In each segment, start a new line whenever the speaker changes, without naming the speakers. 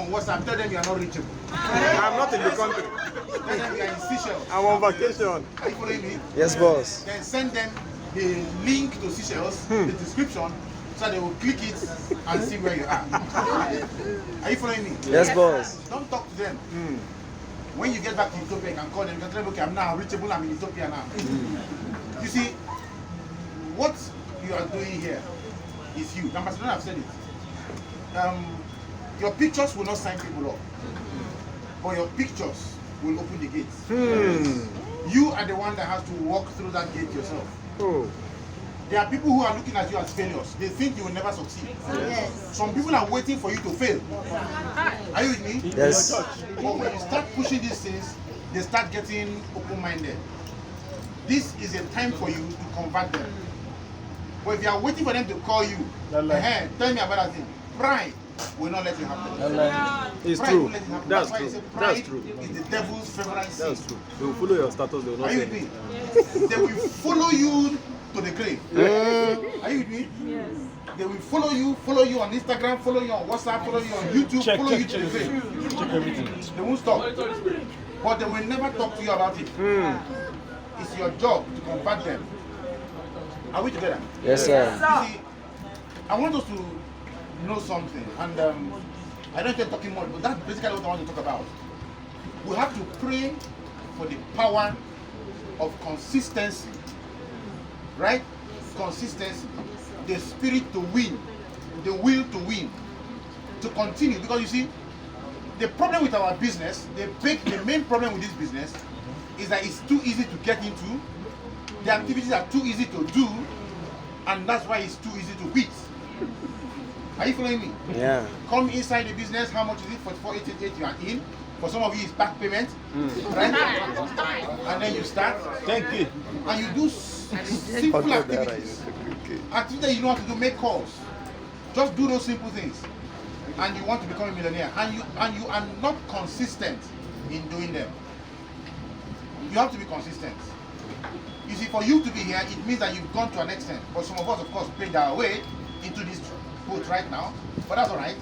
on WhatsApp, tell them you are not reachable.
I'm not in the country.
Tell them you are in Seychelles.
I'm on vacation.
Are you following me?
Yes, boss.
Then send them the link to Seychelles, the description, so they will click it and see where you are. Are you following me?
Yes, boss.
Don't talk to them. When you get back to Ethiopia, you can call them. You can tell them, okay, I'm now reachable. I'm in Ethiopia now. You see, what you are doing here is you. Ambassador, I've said it. Your pictures will not sign people up, but your pictures will open the gates. You are the one that has to walk through that gate yourself.
Oh.
There are people who are looking at you as failures. They think you will never succeed.
Yes.
Some people are waiting for you to fail. Are you with me?
Yes.
But when you start pushing these things, they start getting open-minded. This is a time for you to convert them. But if you are waiting for them to call you, tell me about that thing. Pride will not let you happen.
It's
Pride
true.
will let it happen.
That's
why I
true.
say
That's
pride
true.
is the devil's favorite sin.
That's true. They will follow your status. They will not
Are you
say
with me? They will follow you to the grave. Are you with me?
Yes.
They will follow you on Instagram, follow you on WhatsApp, follow you on YouTube, follow you to the grave.
check everything.
They won't stop. But they will never talk to you about it. It's your job to convert them. Are we together?
Yes, sir.
You see, I want us to know something, and I don't intend talking more, but that's basically what I want to talk about. We have to pray for the power of consistency, right? Consistency, the spirit to win, the will to win, to continue. Because you see, the problem with our business, the main problem with this business is that it's too easy to get into, the activities are too easy to do, and that's why it's too easy to quit. Are you following me?
Yeah.
Come inside the business, how much is it? 44,888 you are in. For some of you, it's back payment, right? And then you start.
Thank you.
And you do simple activities. Activities that you know how to do, make calls. Just do those simple things. And you want to become a millionaire. And you are not consistent in doing them. You have to be consistent. You see, for you to be here, it means that you've gone to an extent. But some of us, of course, paid our way into this boat right now. But that's all right.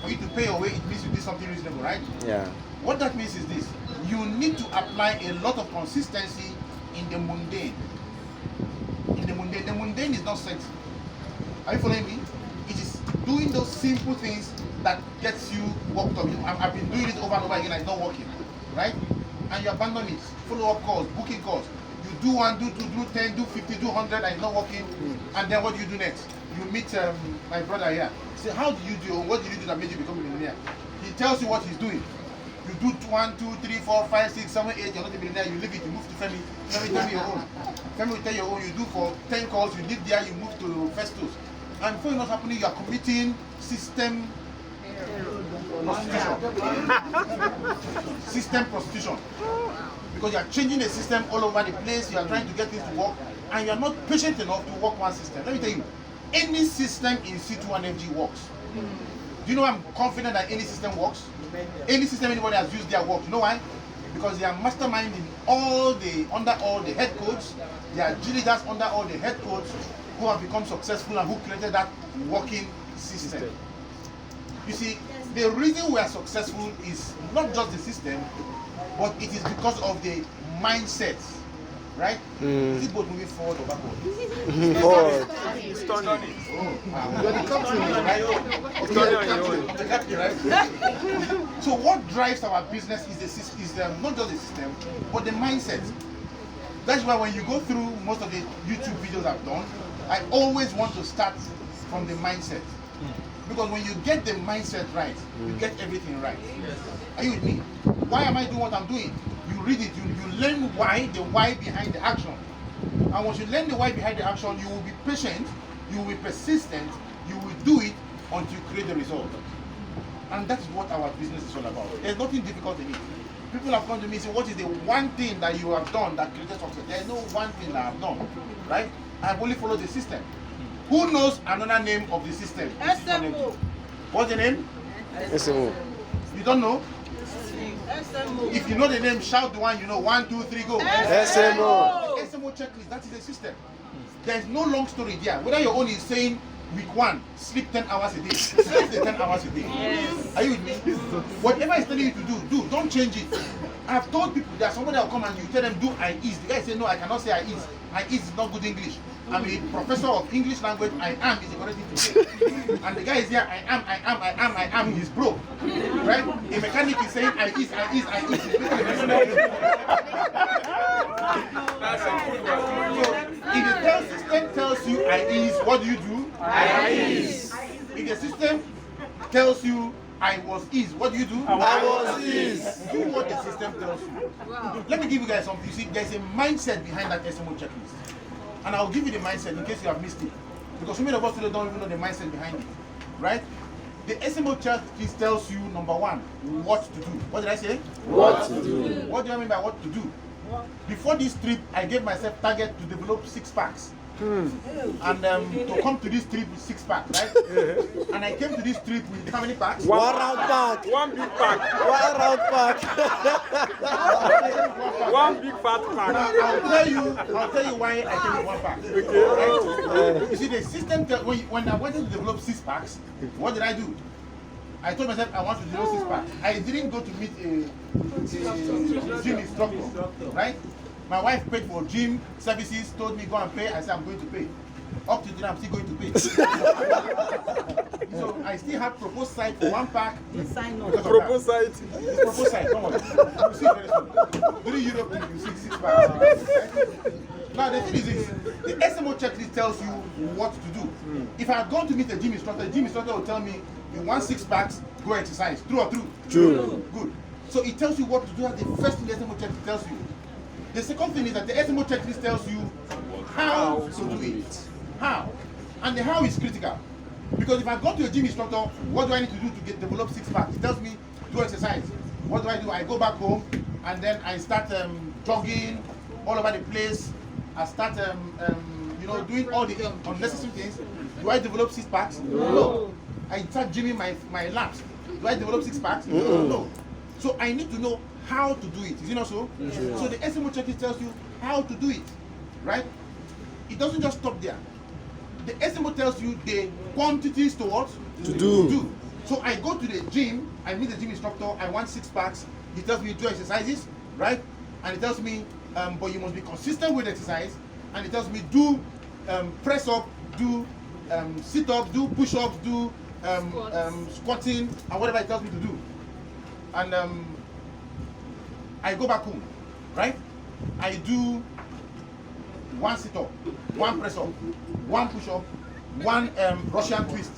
For you to pay your way, it means you did something reasonable, right?
Yeah.
What that means is this: you need to apply a lot of consistency in the mundane. In the mundane. The mundane is not sexy. Are you following me? It is doing those simple things that gets you worked up. I've been doing it over and over again, and it's not working, right? And you abandon it. Follow-up calls, booking calls. You do 1, do 2, do 10, do 50, do 100, and it's not working. And then what do you do next? You meet my brother here. Say, how do you do? What did you do that made you become a millionaire? He tells you what he's doing. You do 1, 2, 3, 4, 5, 6, 7, 8. You're not a millionaire. You leave it. You move to Femi. Femi tell me your own. Femi will tell your own. You do for 10 calls. You live there. You move to Festus. And before you know what's happening, you are committing system prostitution. System prostitution. Because you are changing the system all over the place. You are trying to get things to work, and you are not patient enough to work one system. Let me tell you, any system in C2NFG works. Do you know I'm confident that any system works? Any system anybody has used their work. You know why? Because they are masterminding under all the head coaches. They are leaders under all the head coaches who have become successful and who created that working system. You see, the reason we are successful is not just the system, but it is because of the mindset, right? Is it both moving forward or backward?
Forward.
It's turning.
You're the captain, right? You're the captain, right? So what drives our business is not just the system, but the mindset. That's why when you go through most of the YouTube videos I've done, I always want to start from the mindset. Because when you get the mindset right, you get everything right. Are you with me? Why am I doing what I'm doing? You read it, you learn the why behind the action. And once you learn the why behind the action, you will be patient, you will be persistent, you will do it until you create the result. And that's what our business is all about. There's nothing difficult in it. People have come to me and say, what is the one thing that you have done that created success? There's no one thing that I've done, right? I've only followed the system. Who knows another name of the system?
SMO.
What's the name?
SMO.
You don't know?
SMO.
If you know the name, shout the one you know. 1, 2, 3, go.
SMO.
SMO checklist, that is a system. There's no long story there. Whether your own is saying week 1, sleep 10 hours a day. Sleep the 10 hours a day. Are you with me? Whatever is telling you to do. Don't change it. I've told people that somebody will come and you tell them do I is. The guy say no, I cannot say I is. I is not good English. I'm a professor of English language. I am is the correct thing to say. And the guy is here. I am. He's broke, right? A mechanic is saying I is. If the tell system tells you I is, what do you do? I is. If the system tells you I was is, what do you do?
I was is.
Do what the system tells you. Let me give you guys something. You see, there's a mindset behind that SMO checklist. And I'll give you the mindset in case you have missed it. Because so many of us today don't even know the mindset behind it. Right? The SMO checklist tells you, number 1, what to do. What did I say?
What to do.
What do I mean by what to do? Before this trip, I gave myself target to develop 6 packs. And to come to this trip with 6 packs, right? And I came to this trip with how many packs?
One round pack.
One big pack.
One round pack.
One big fat pack.
Now, I'll tell you why I came with 1 pack. Right? You see, the system when I wanted to develop 6 packs, what did I do? I told myself I want to develop 6 packs. I didn't go to meet a gym instructor, right? My wife paid for gym services, told me go and pay. I said I'm going to pay. Up to today, I'm still going to pay. So I still have proposed site for 1 pack.
Sign on.
Propose site.
It's proposed site. Don't worry. You'll see very soon. During Europe, you see 6 packs. Now the thing is this: the SMO checklist tells you what to do. If I had gone to meet a gym instructor, the gym instructor will tell me, "You want 6 packs? Go exercise." True or true?
True.
Good. So it tells you what to do. That's the first thing the SMO checklist tells you. The second thing is that the SMO checklist tells you how to do it. How. And the how is critical. Because if I go to a gym instructor, what do I need to do to develop 6 packs? It tells me do exercise. What do? I go back home and then I start jogging all over the place. I start doing all the unnecessary things. Do I develop 6 packs? No. I start gymming my laps. Do I develop 6 packs? No. So I need to know how to do it. Is it not so? Sure. So the SMO checklist tells you how to do it, right? It doesn't just stop there. The SMO tells you the quantities to what?
To do.
So I go to the gym, I meet the gym instructor, I want 6 packs. He tells me do exercises, right? And he tells me, but you must be consistent with exercise. And he tells me do press up, do sit up, do push ups, do squatting, and whatever he tells me to do. And I go back home, right? I do 1 sit up, 1 press up, 1 push up, 1 Russian twist.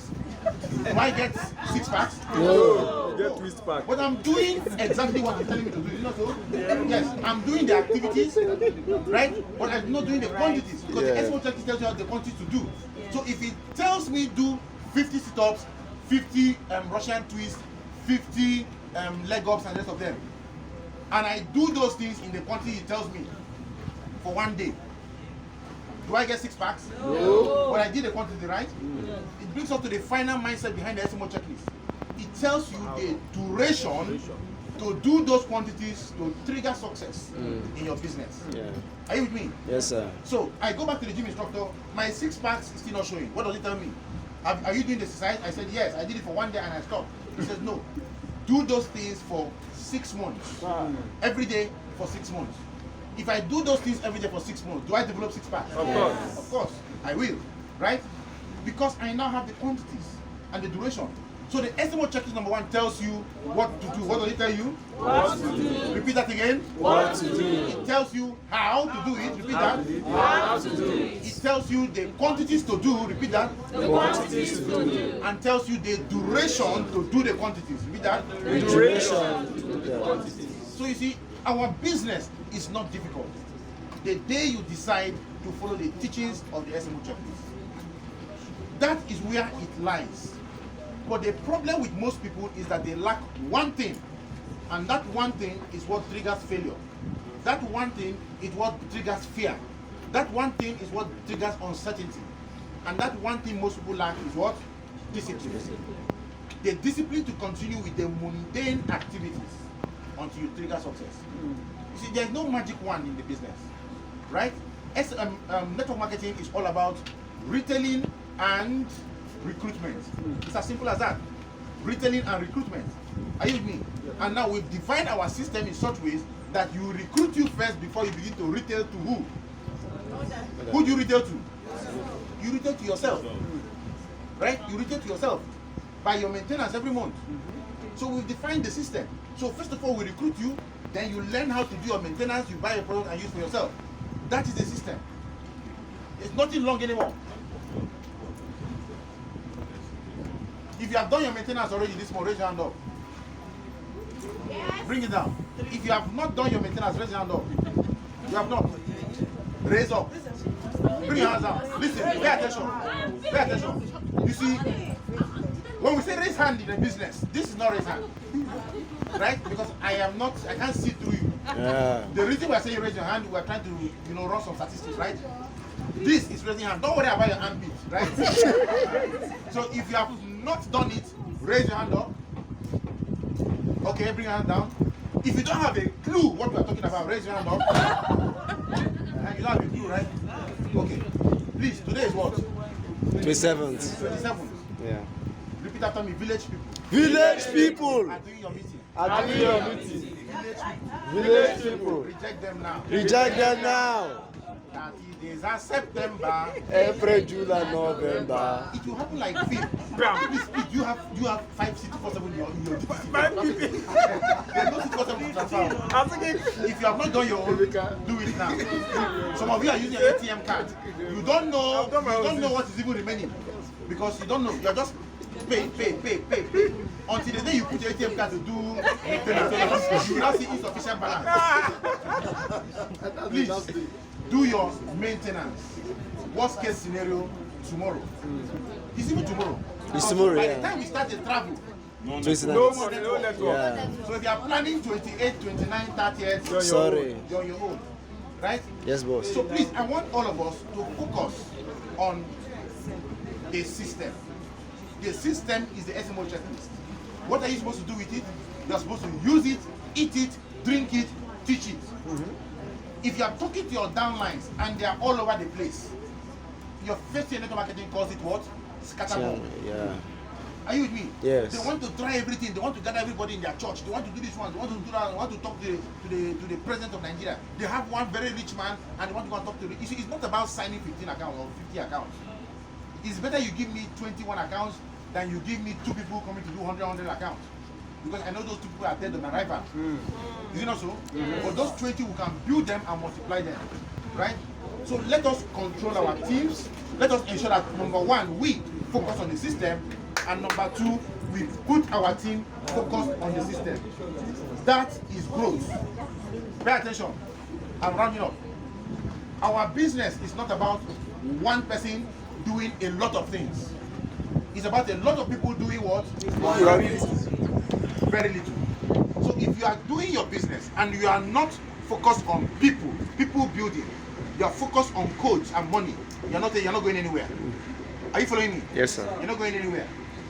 Do I get 6 packs?
No. Get twist pack.
But I'm doing exactly what he's telling me to do. You know so? Yes, I'm doing the activities, right? But I'm not doing the quantities because the SMO checklist tells you the quantities to do. So if it tells me do 50 sit-ups, 50 Russian twists, 50 leg ups and the rest of them, and I do those things in the quantity it tells me for 1 day, do I get 6 packs? No. But I did the quantity, right? It brings us to the final mindset behind the SMO checklist. It tells you the duration to do those quantities to trigger success in your business.
Yeah.
Are you with me?
Yes, sir.
So I go back to the gym instructor. My 6 packs is still not showing. What does it tell me? Are you doing the exercise? I said yes. I did it for 1 day and I stopped. He says no. Do those things for 6 months. Every day for 6 months. If I do those things every day for 6 months, do I develop 6 packs?
Of course.
Of course, I will, right? Because I now have the quantities and the duration. So the SMO checklist number 1 tells you what to do. What does it tell you? What to do. Repeat that again. What to do. It tells you how to do it. Repeat that. How to do it. It tells you the quantities to do. Repeat that. The quantities to do. And tells you the duration to do the quantities. Repeat that.
The duration to do the quantities.
So you see, our business is not difficult. The day you decide to follow the teachings of the SMO checklist, that is where it lies. But the problem with most people is that they lack one thing, and that one thing is what triggers failure. That one thing is what triggers fear. That one thing is what triggers uncertainty. And that one thing most people lack is what? Discipline. The discipline to continue with the mundane activities until you trigger success. You see, there's no magic wand in the business, right? Network marketing is all about retailing and recruitment. It's as simple as that. Retailing and recruitment. Are you with me? And now we've defined our system in such ways that you recruit you first before you begin to retail to who? Who do you retail to? You retail to yourself. Right? You retail to yourself by your maintenance every month. So we've defined the system. So first of all, we recruit you, then you learn how to do your maintenance, you buy a product and use for yourself. That is the system. It's nothing long anymore. If you have done your maintenance already this month, raise your hand up. Bring it down. If you have not done your maintenance, raise your hand up. You have not. Raise up. Bring your hands down. Listen, pay attention. Pay attention. You see, when we say raise hand in a business, this is not raise hand. Right? Because I can't see through you.
Yeah.
The reason we're saying raise your hand, we're trying to, run some statistics, right? This is raising hand. Don't worry about your hand beat, right? So if you have not done it, raise your hand up. Okay, bring your hand down. If you don't have a clue what we're talking about, raise your hand up. You don't have a clue, right? Okay. Please, today is what?
27th.
27th.
Yeah.
Repeat after me. Village people
Village people.
are doing your meeting.
Are doing your meeting.
Village people.
Village people.
Reject them now.
Reject them now.
30 days are September.
April, July, November.
It will happen like this. Please, you have 5 cities for 7 in your There's no city for 7 to transfer. If you have not done your own, do it now. Some of you are using an ATM card. You don't know what is even remaining because you don't know. You are just pay. Until the day you put your ATM card to do maintenance, you will not see insufficient balance. Please do your maintenance. Worst case scenario, tomorrow. It's even tomorrow.
It's tomorrow,
By
yeah.
the time we start the travel,
No
29th.
money, no network.
Yeah.
so if you are planning 28, 29, 30th,
Sorry.
you're on your own. Right?
Yes, boss.
So please, I want all of us to focus on a system. The system is the SMO checklist. What are you supposed to do with it? You're supposed to use it, eat it, drink it, teach it. If you are talking to your downlines and they are all over the place, your first year network marketing calls it what? Scattergun.
Yeah.
Are you with me?
Yes.
They want to try everything. They want to gather everybody in their church. They want to do this one. They want to do that. They want to talk to the president of Nigeria. They have one very rich man and they want to go and talk to the. You see, it's not about signing 15 accounts or 50 accounts. It's better you give me 21 accounts than you give me 2 people coming to do 100 accounts. Because I know those 2 people are dead on arrival. Is it not so? But those 20 we can build them and multiply them. Right? So let us control our teams. Let us ensure that number 1, we focus on the system, and number 2, we put our team focused on the system. That is growth. Pay attention. I'm rounding up. Our business is not about one person doing a lot of things. It's about a lot of people doing what? Very little. So if you are doing your business and you are not focused on people building, you are focused on codes and money, you're not going anywhere. Are you following me?
Yes, sir.
You're not going anywhere.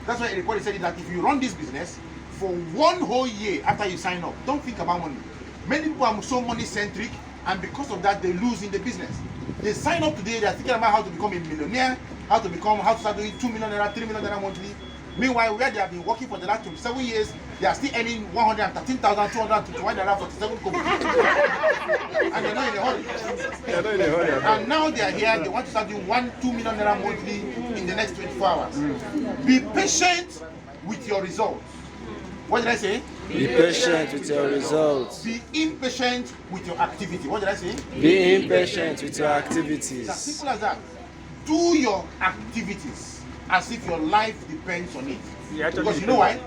That's why everybody said that if you run this business for 1 whole year after you sign up, don't think about money. Many people are so money centric, and because of that, they lose in the business. They sign up today, they are thinking about how to become a millionaire, how to start doing 2 million naira, 3 million naira monthly. Meanwhile, where they have been working for the last 27 years, they are still earning 113,221 naira 47 kobo. And they're not in a hurry. And now they are here, they want to start doing 2 million naira monthly in the next 24 hours. Be patient with your results. What did I say?
Be patient with your results.
Be impatient with your activity. What did I say?
Be impatient with your
It's as
activities.
simple as that. Do your activities as if your life depends on it.
Yeah, actually
Because you know why?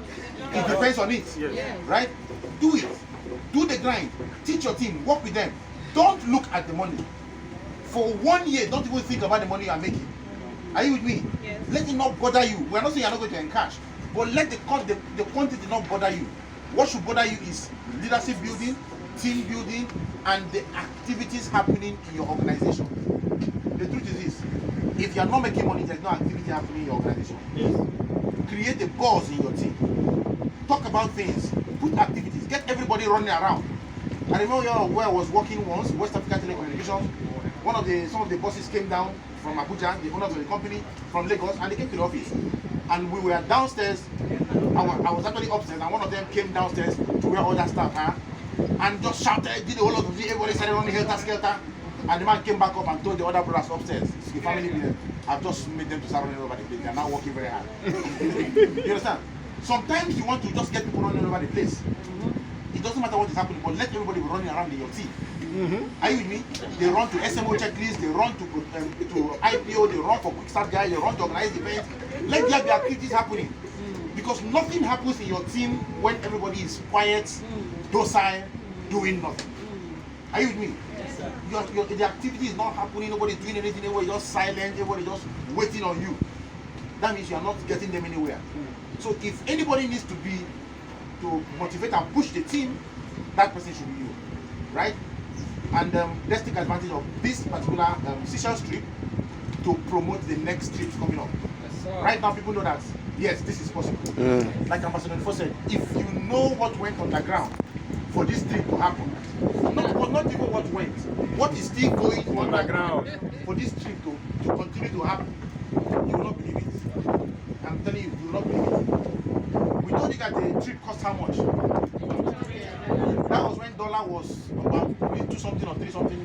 It depends on it. Right? Do it. Do the grind. Teach your team. Work with them. Don't look at the money. For 1 year, don't even think about the money you are making. Are you with me?
Yes.
Let it not bother you. We are not saying you are not going to encash, but let the quantity not bother you. What should bother you is leadership building, team building, and the activities happening in your organization. The truth is this: if you are not making money, there is no activity happening in your organization. Create a buzz in your team. Talk about things. Put activities. Get everybody running around. I remember where I was working once, West Africa Telecommunications. Some of the bosses came down from Abuja, the owners of the company from Lagos, and they came to the office. And we were downstairs. I was actually upstairs, and one of them came downstairs to where all that stuff are, and just shouted, did a whole lot of things. Everybody started running helter-skelter. And the man came back up and told the other brothers upstairs, the family business, I've just made them to start running over the place. They are now working very hard. You understand? Sometimes you want to just get people running over the place. It doesn't matter what is happening, but let everybody be running around in your team. Are you with me? They run to SMO checklists, they run to IPO, they run for quick start guys, they run to organize events. Let there be activities happening. Because nothing happens in your team when everybody is quiet, docile, doing nothing. Are you with me? The activity is not happening, nobody's doing anything, everybody just silent, everybody just waiting on you. That means you are not getting them anywhere. So if anybody needs to motivate and push the team, that person should be you, right? And let's take advantage of this particular Seychelles trip to promote the next trips coming up. Right now, people know that yes, this is possible. Like Ambassador Nifo said, if you know what went on the ground for this trip to happen, not even what went, what is still going on the ground for this trip to continue to happen, you will not believe it. I'm telling you, you will not believe it. We told you that the trip cost how much? That was when dollar was about 2 something or 3 something.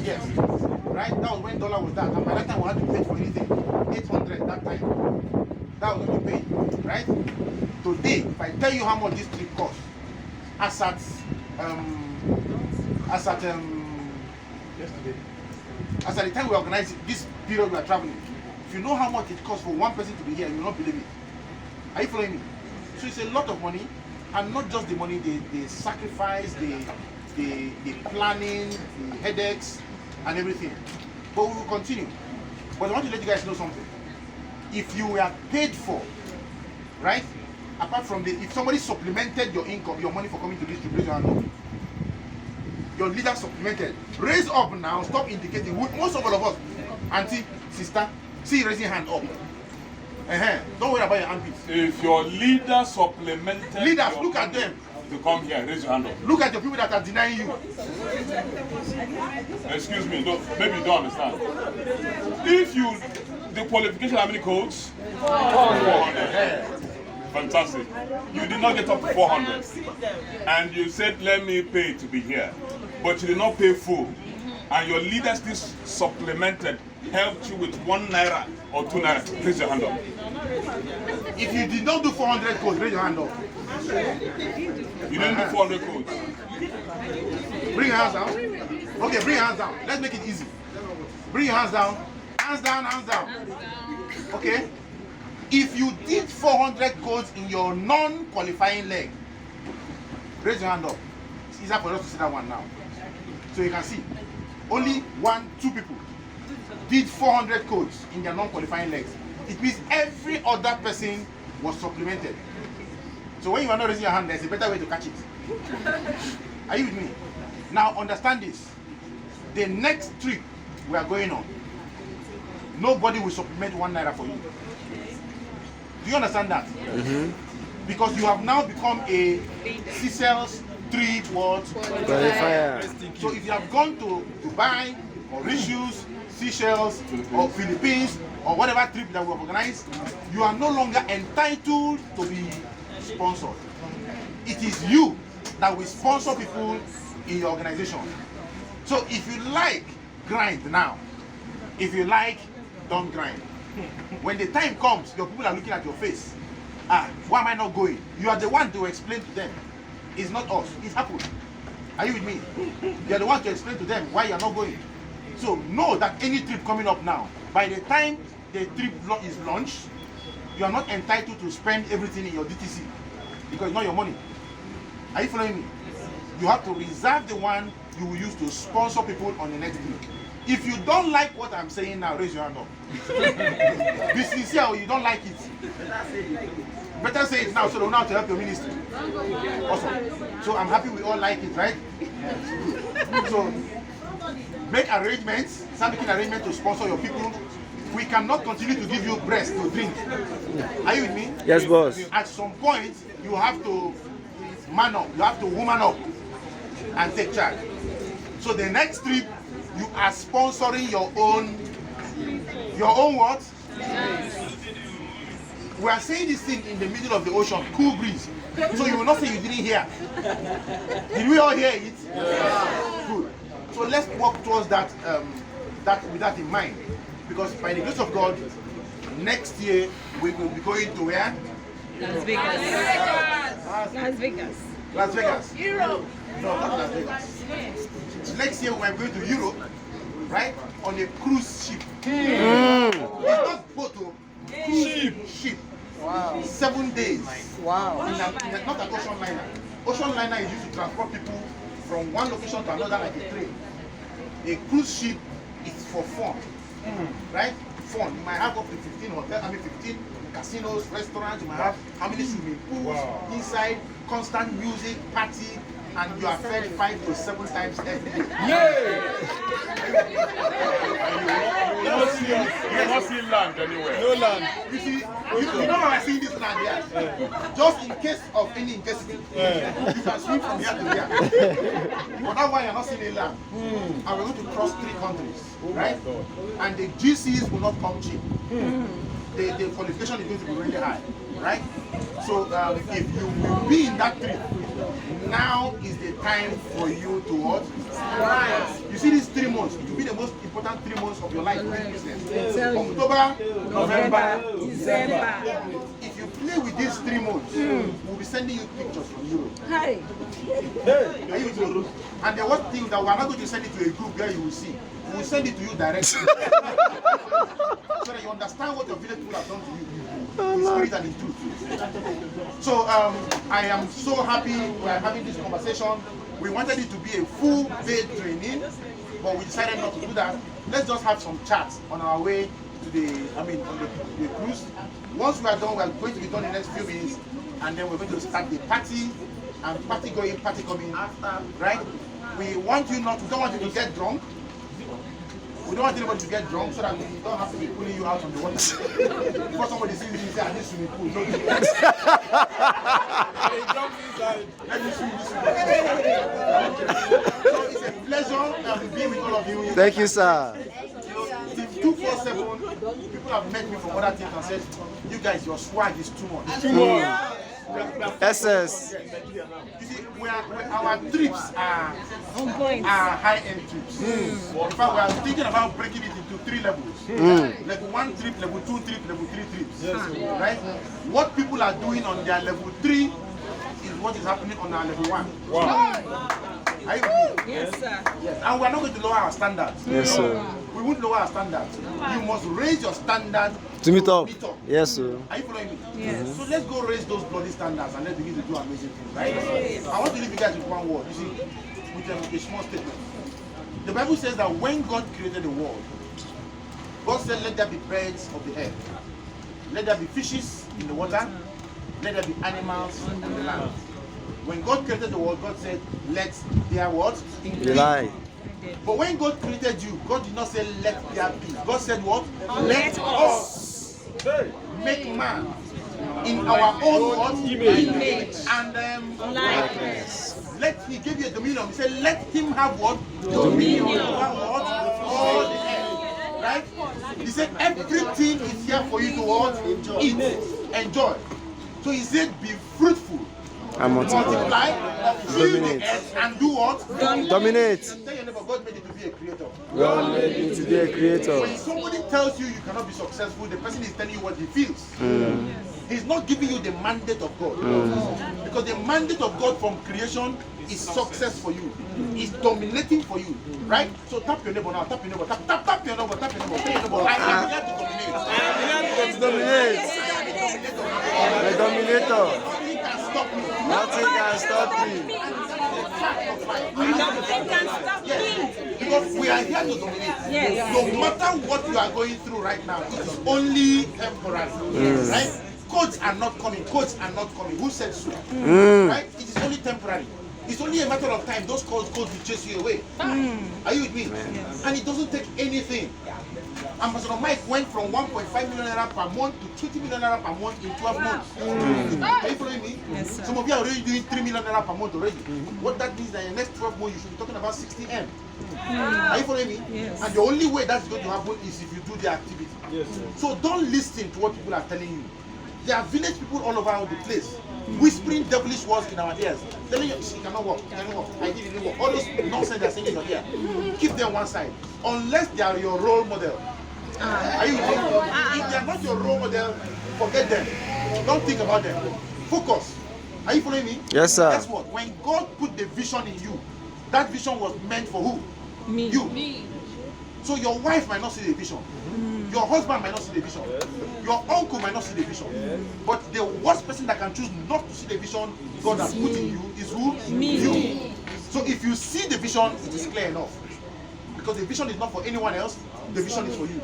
Yes. Right? That was when dollar was that. And by that time we had to pay for anything. 800 that time. That was what we paid. Right? Today, if I tell you how much this trip cost, as at the time we organized this period we are traveling, if you know how much it costs for one person to be here, you will not believe it. Are you following me? So it's a lot of money, and not just the money, the sacrifice, the planning, the headaches, and everything. But we will continue. But I want to let you guys know something. If you were paid for, right? Apart from if somebody supplemented your income, your money for coming to this trip, raise your hand up. Your leader supplemented. Raise up now. Stop indicating. Most of all of us, auntie, sister, see raising hand up. Don't worry about your armpits.
If your leader supplemented,
leaders, look at them.
To come here, raise your hand up.
Look at the people that are denying you.
Excuse me, maybe you don't understand. If the qualification, how many codes? 400. Fantastic. You did not get up to 400. And you said, let me pay to be here. But you did not pay full. And your leader still supplemented, helped you with 1 naira or 2 naira. Raise your hand up.
If you did not do 400 codes, raise your hand up.
You didn't do 400 codes.
Bring your hands down. Okay, bring your hands down. Let's make it easy. Bring your hands down. Hands down, hands down. Okay? If you did 400 codes in your non-qualifying leg, raise your hand up. It's easier for us to see that one now. So you can see, only 2 people did 400 codes in their non-qualifying legs. It means every other person was supplemented. So when you are not raising your hand, there's a better way to catch it. Are you with me? Now understand this. The next trip we are going on, nobody will supplement 1 naira for you. Do you understand that? Because you have now become a Seychelles trip qualifier. So if you have gone to Dubai or Mauritius, Seychelles or Philippines or whatever trip that we have organized, you are no longer entitled to be sponsored. It is you that will sponsor people in your organization. So if you like, grind now. If you like, don't grind. When the time comes, your people are looking at your face. Why am I not going? You are the one to explain to them. It's not us. It's happened. Are you with me? You are the one to explain to them why you are not going. So know that any trip coming up now, by the time the trip is launched, you are not entitled to spend everything in your DTC because it's not your money. Are you following me? You have to reserve the one you will use to sponsor people on the next trip. If you don't like what I'm saying now, raise your hand up. Be sincere or you don't like it. Better say it now so they'll know how to help your ministry. Awesome. So I'm happy we all like it, right? So make arrangements, start making arrangements to sponsor your people. We cannot continue to give you breast to drink. Are you with me?
Yes, boss.
At some point, you have to man up, you have to woman up and take charge. So the next trip, you are sponsoring your own Your own what? We are saying this thing in the middle of the ocean, cool breeze. So you will not say you didn't hear. Did we all hear it? Yeah. Good. So let's work towards that, with that in mind. Because by the grace of God, next year we will be going to where?
Las Vegas. Las Vegas.
Las Vegas.
Europe.
No, not Las Vegas. Next year we are going to Europe, right? On a cruise ship. It's not boat, ship. Wow. 7 days. Wow. Not an ocean liner. Ocean liner is used to transport people from one location to another like a train. A cruise ship is for fun. Right? Fun. You might have up to 15 hotels, 15 casinos, restaurants, you might have how many swimming pools inside, constant music, party, and you are fed 5 to 7 times every day.
You will not see land anywhere.
No land.
You see, you know how I see this land here? Just in case of any incasity, you can swim from here to here. But that's why you're not seeing a land. And we're going to cross 3 countries, right? And the GCs will not come cheap. The qualification is going to be really high, right? So if you will be in that trip, now is the time for you to what? You see these 3 months, it will be the most important 3 months of your life in business. October, November, December. If you play with these 3 months, we'll be sending you pictures from Europe.
Hi.
Are you with me? And the one thing that we're not going to send it to a group where you will see. We will send it to you directly. So that you understand what your village people have done to you. In spirit and in truth. So I am so happy we are having this conversation. We wanted it to be a full day training, but we decided not to do that. Let's just have some chats on our way to the cruise. Once we are done, we are going to be done in the next few minutes, and then we're going to start the party, and party going, party coming after, right? We don't want you to get drunk. We don't want anybody to get drunk so that we don't have to be pulling you out on the water. Before somebody sees you and say, I need swimming pool. No, let me swim this way. So it's a pleasure being with all of you.
Thank you, sir.
Team 247, people have met me from other teams and said, you guys, your swag is too much.
SS.
You see, our trips are high-end trips. In fact, we are thinking about breaking it into 3 levels. Level 1 trip, level 2 trip, level 3 trips. Right? What people are doing on their level 3 is what is happening on our level 1. Wow. Are you with me?
Yes, sir.
Yes. And we are not going to lower our standards.
Yes, sir.
We won't lower our standards. You must raise your standard
To meet up. Yes, sir.
Are you following me?
Yes.
So let's go raise those bloody standards and let's begin to do amazing things, right? I want to leave you guys with one word, you see, with a small statement. The Bible says that when God created the world, God said, let there be birds of the air, let there be fishes in the water, let there be animals on the land. When God created the world, God said, let there what?
The light.
But when God created you, God did not say, let there be. God said what? Let us make man in our own what? Image and likeness. He gave you a dominion. He said, let him have what? Dominion over what? All the earth. Right? He said, everything is here for you to what? Eat, enjoy. So he said, be fruitful.
And
multiply, fill the earth, and do what?
Dominate.
Tell your neighbor, God made you to be a creator.
God made you to be a creator.
When somebody tells you you cannot be successful, the person is telling you what he feels. He's not giving you the mandate of God. Because the mandate of God from creation is success for you. It's dominating for you. Right? So tap your neighbor now. Tap your neighbor. Tap your neighbor. Tap your neighbor. Tell your neighbor, I am here to dominate.
I am dominate. The dominator.
Nothing can stop me.
Nothing can stop me.
Because we are here to dominate.
Yes.
No matter what you are going through right now, it is only temporary. Right? Codes are not coming. Codes are not coming. Who said so? Right? It is only temporary. It's only a matter of time. Those codes will chase you away. Are you with me? And it doesn't take anything Ambassador Mike went from 1.5 million naira per month to 20 million naira per month in 12 months. Are you following me?
Yes, sir.
Some of you are already doing 3 million naira per month already. What that means that in the next 12 months you should be talking about 60M. Are you following me?
Yes.
And the only way that's going to happen is if you do the activity.
Yes, sir.
So don't listen to what people are telling you. There are village people all over the place whispering devilish words in our ears, telling you it cannot work, it cannot work, I didn't work. All those nonsense they're saying in your ear, keep them one side. Unless they are your role model. Are you with me? If they are not your role model, forget them. Don't think about them. Focus. Are you following me?
Yes, sir.
Guess what? When God put the vision in you, that vision was meant for who?
Me.
You. So your wife might not see the vision. Your husband might not see the vision. Your uncle might not see the vision. But the worst person that can choose not to see the vision God has put in you is who?
Me.
You. So if you see the vision, it is clear enough. Because the vision is not for anyone else, the vision is for you.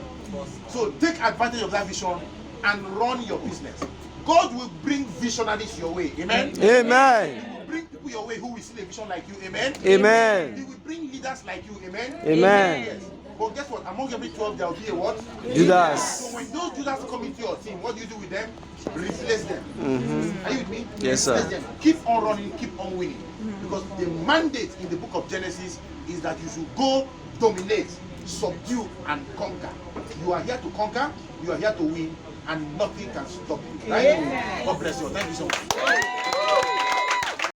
So take advantage of that vision and run your business. God will bring visionaries your way. Amen?
Amen.
He will bring people your way who will see the vision like you. Amen?
Amen.
He will bring leaders like you. Amen?
Amen.
Yes. But guess what? Among every 12, there will be a what?
Judas.
So when those Judas come into your team, what do you do with them? Replace them. Are you with me?
Yes, sir.
Replace them. Keep on running, keep on winning. Because the mandate in the book of Genesis is that you should go, dominate, subdue, and conquer. You are here to conquer, you are here to win, and nothing can stop you. Right? God bless you. Thank you so much.